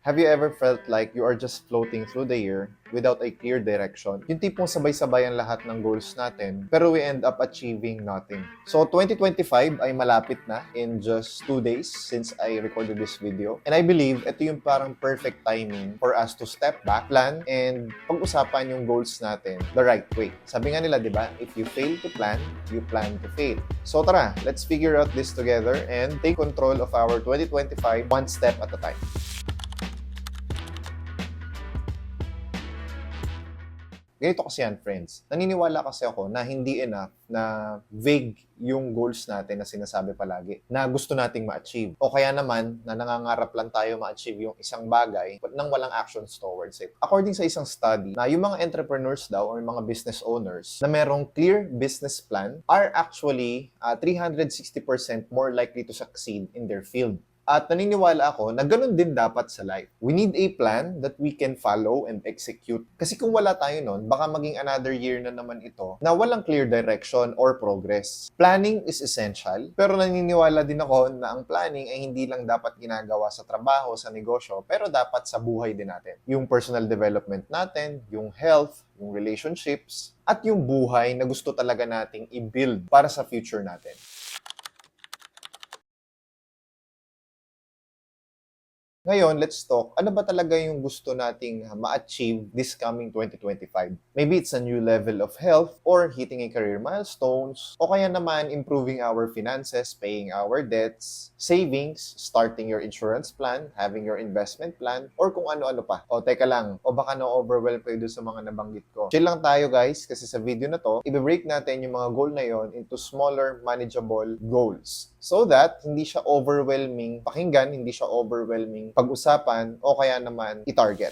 Have you ever felt like you are just floating through the year without a clear direction? Yung tipong sabay-sabay ang lahat ng goals natin, pero we end up achieving nothing. So 2025 ay malapit na in just 2 days since I recorded this video. And I believe ito yung parang perfect timing for us to step back, plan, and pag-usapan yung goals natin the right way. Sabi nga nila, di ba? If you fail to plan, you plan to fail. So tara, let's figure out this together and take control of our 2025 one step at a time. Ganito kasi yan, friends. Naniniwala kasi ako na hindi enough na vague yung goals natin na sinasabi palagi na gusto nating ma-achieve. O kaya naman na nangangarap lang tayo ma-achieve yung isang bagay but nang walang actions towards it. According sa isang study, na yung mga entrepreneurs daw or mga business owners na merong clear business plan are actually 360% more likely to succeed in their field. At naniniwala ako na ganun din dapat sa life. We need a plan that we can follow and execute. Kasi kung wala tayo nun, baka maging another year na naman ito na walang clear direction or progress. Planning is essential, pero naniniwala din ako na ang planning ay hindi lang dapat ginagawa sa trabaho, sa negosyo, pero dapat sa buhay din natin. Yung personal development natin, yung health, yung relationships, at yung buhay na gusto talaga nating i-build para sa future natin. Ngayon, let's talk, ano ba talaga yung gusto nating ma-achieve this coming 2025? Maybe it's a new level of health or hitting a career milestones, o kaya naman improving our finances, paying our debts, savings, starting your insurance plan, having your investment plan, or kung ano-ano pa. O teka lang, o baka na-overwhelm kayo doon sa mga nabanggit ko. Chill lang tayo guys, kasi sa video na to, i-break natin yung mga goal na yon into smaller, manageable goals. So that hindi siya overwhelming pakinggan, hindi siya overwhelming pag-usapan o kaya naman i-target.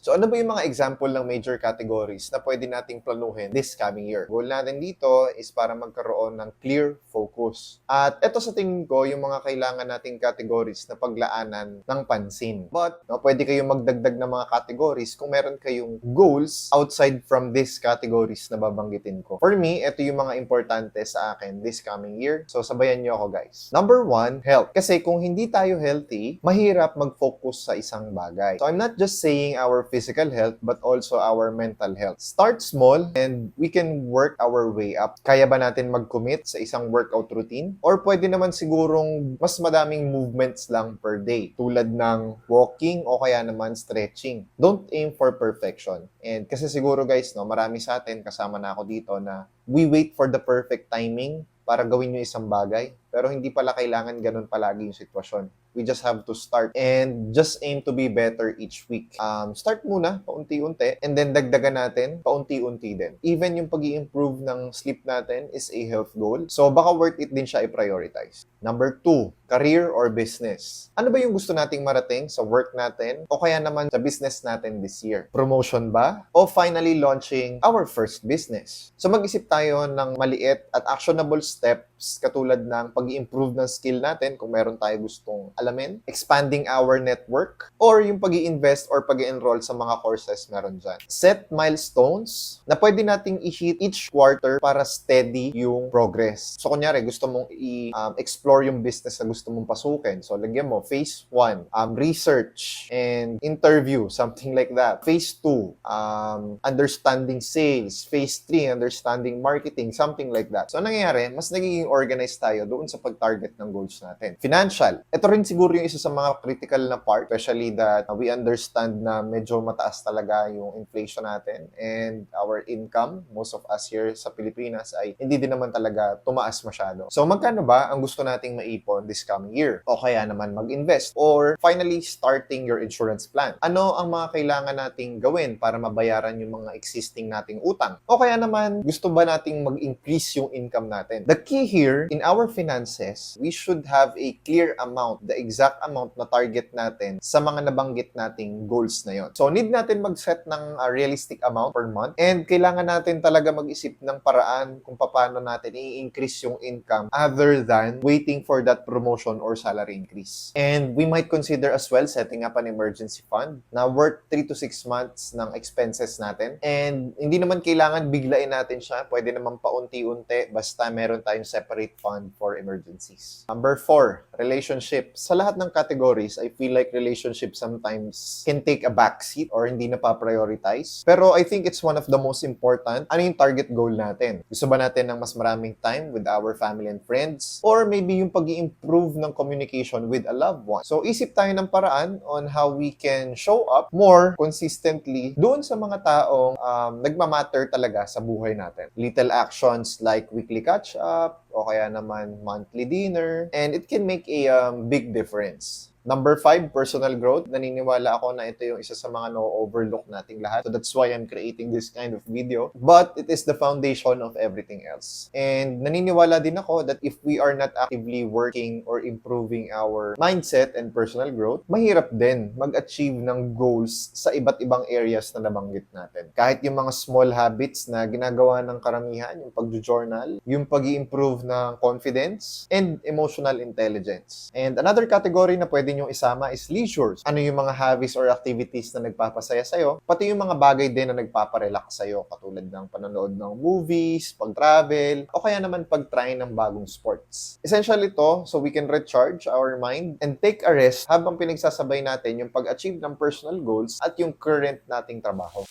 So ano ba yung mga example ng major categories na pwede nating planuhin this coming year? Goal natin dito is para magkaroon ng clear focus. At ito sa tingin ko yung mga kailangan nating categories na paglaanan ng pansin. But pwede kayong magdagdag ng mga categories kung meron kayong goals outside from these categories na babanggitin ko. For me, ito yung mga importante sa akin this coming year. So sabayan nyo ako guys. Number 1, health. Kasi kung hindi tayo healthy, mahirap mag-focus sa isang bagay. So I'm not just saying our physical health but also our mental health. Start small and we can work our way up. Kaya ba natin mag-commit sa isang workout routine? Or pwede naman sigurong mas madaming movements lang per day tulad ng walking o kaya naman stretching. Don't aim for perfection. And kasi siguro guys, marami sa atin, kasama na ako dito, na we wait for the perfect timing para gawin yung isang bagay. Pero hindi pala kailangan ganun palagi yung sitwasyon. We just have to start and just aim to be better each week. Start muna, paunti-unti, and then dagdagan natin, paunti-unti din. Even yung pag-i-improve ng sleep natin is a health goal. So baka worth it din siya i-prioritize. Number 2, career or business. Ano ba yung gusto nating marating sa work natin o kaya naman sa business natin this year? Promotion ba? O finally launching our first business? So mag-isip tayo ng maliit at actionable steps katulad ng pag-i-improve ng skill natin kung meron tayo gustong alamin, expanding our network, or yung pag-i-invest or pag-i-enroll sa mga courses meron dyan. Set milestones na pwede nating i-hit each quarter para steady yung progress. So kunyari, gusto mong i-explore yung business na gusto mong pasukin. So lagyan mo, phase 1, research and interview, something like that. Phase 2, understanding sales. Phase 3, understanding marketing, something like that. So nangyayari, mas nagiging organized tayo doon sa pag-target ng goals natin. Financial. Ito rin siguro yung isa sa mga critical na part, especially that we understand na medyo mataas talaga yung inflation natin and our income, most of us here sa Pilipinas, ay hindi din naman talaga tumaas masyado. So magkano ba ang gusto nating maipon this coming year? O kaya naman mag-invest? Or finally, starting your insurance plan. Ano ang mga kailangan nating gawin para mabayaran yung mga existing nating utang? O kaya naman, gusto ba nating mag-increase yung income natin? The key here, in our finances, we should have a clear amount, the exact amount na target natin sa mga nabanggit nating goals na yon. So, need natin mag-set ng realistic amount per month and kailangan natin talaga mag-isip ng paraan kung paano natin i-increase yung income other than waiting for that promotion or salary increase. And we might consider as well setting up an emergency fund na worth 3 to 6 months ng expenses natin. And hindi naman kailangan biglain natin siya. Pwede naman paunti-unti basta meron tayong separate fund for emergencies. Number 4, relationship. Sa lahat ng categories, I feel like relationship sometimes can take a backseat or hindi na pa-prioritize. Pero I think it's one of the most important. Ano yung target goal natin? Gusto ba natin ng mas maraming time with our family and friends? Or maybe yung pag-i-improve ng communication with a loved one? So isip tayo ng paraan on how we can show up more consistently doon sa mga taong nagmamatter talaga sa buhay natin. Little actions like weekly catch-up, o kaya naman monthly dinner, and it can make a big difference. Number 5, personal growth. Naniniwala ako na ito yung isa sa mga no-overlook nating lahat. So that's why I'm creating this kind of video. But it is the foundation of everything else. And naniniwala din ako that if we are not actively working or improving our mindset and personal growth, mahirap din mag-achieve ng goals sa iba't ibang areas na nabanggit natin. Kahit yung mga small habits na ginagawa ng karamihan, yung pag-journal, yung pag-i-improve ng confidence, and emotional intelligence. And another category na pwede nyo isama is leisure. Ano yung mga hobbies or activities na nagpapasaya sa'yo, pati yung mga bagay din na nagpaparelax sa'yo, katulad ng panonood ng movies, pag-travel, o kaya naman pag-try ng bagong sports. Essentially ito, so we can recharge our mind and take a rest habang pinagsasabay natin yung pag-achieve ng personal goals at yung current nating trabaho.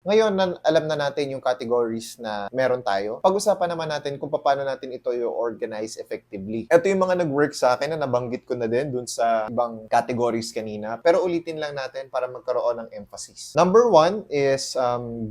Ngayon, alam na natin yung categories na meron tayo. Pag-usapan naman natin kung paano natin ito i-organize effectively. Ito yung mga nag-work sa akin na nabanggit ko na din dun sa ibang categories kanina. Pero ulitin lang natin para magkaroon ng emphasis. Number 1 is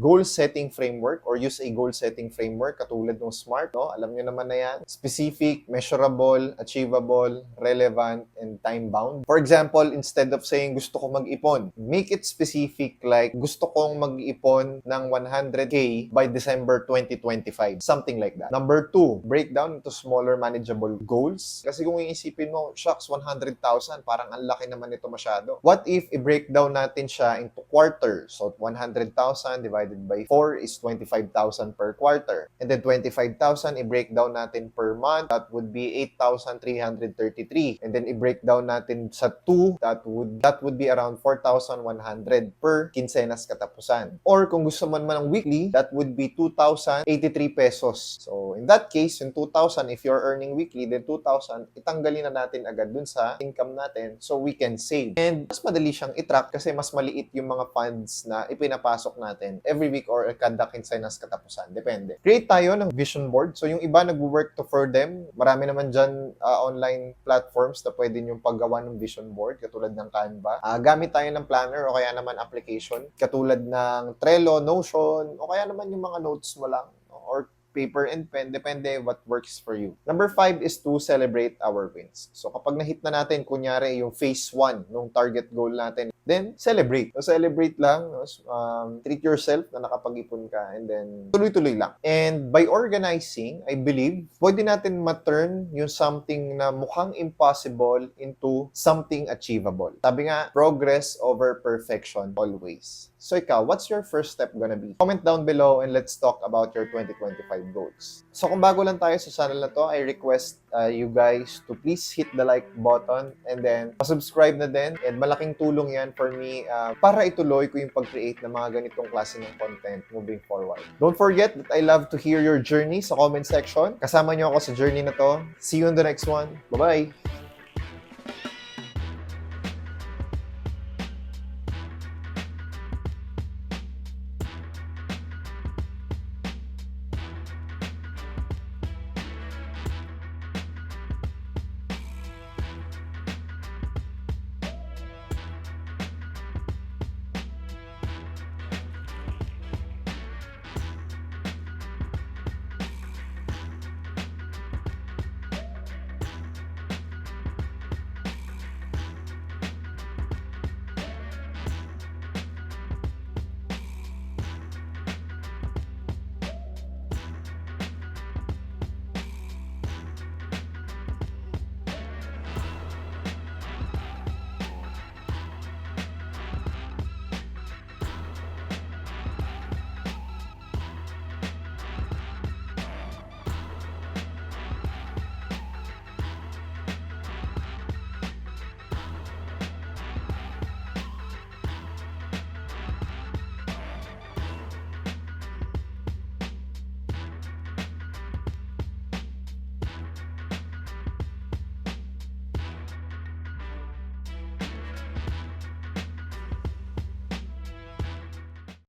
goal setting framework or use a goal setting framework katulad ng SMART. No? Alam nyo naman na yan. Specific, measurable, achievable, relevant, and time-bound. For example, instead of saying gusto ko mag-ipon, make it specific like gusto kong mag-ipon ng 100K by December 2025. Something like that. Number 2, break down into smaller manageable goals. Kasi kung iisipin mo, shucks, 100,000, parang ang laki naman ito masyado. What if i-break down natin siya into quarters? So, 100,000 divided by 4 is 25,000 per quarter. And then 25,000, i-break down natin per month. That would be 8,333. And then i-break down natin sa 2, that would be around 4,100 per kinsenas katapusan. Or kung gusto man ng weekly, that would be 2,083 pesos. So, in that case, yung 2,000, if you're earning weekly, then 2,000, itanggalin na natin agad dun sa income natin so we can save. And mas madali siyang i-track kasi mas maliit yung mga funds na ipinapasok natin every week or kada kinsenas katapusan. Depende. Create tayo ng vision board. So, yung iba nag-work to for them. Marami naman dyan online platforms na pwede yung paggawa ng vision board katulad ng Canva. Gamit tayo ng planner o kaya naman application katulad ng Trello, Notion, o kaya naman yung mga notes mo lang, or paper and pen, depende what works for you. Number 5 is to celebrate our wins. So kapag na-hit na natin, kunyari yung phase 1 nung target goal natin, then celebrate. So celebrate lang, treat yourself na nakapag-ipon ka, and then tuloy-tuloy lang. And by organizing, I believe, pwede natin ma-turn yung something na mukhang impossible into something achievable. Sabi nga, progress over perfection always. So ikaw, what's your first step gonna be? Comment down below and let's talk about your 2025 goals. So kung bago lang tayo sa channel na to, I request you guys to please hit the like button and then subscribe na din. And malaking tulong yan for me para ituloy ko yung pag-create ng mga ganitong klase ng content moving forward. Don't forget that I love to hear your journey sa comment section. Kasama nyo ako sa journey na to. See you in the next one. Bye-bye!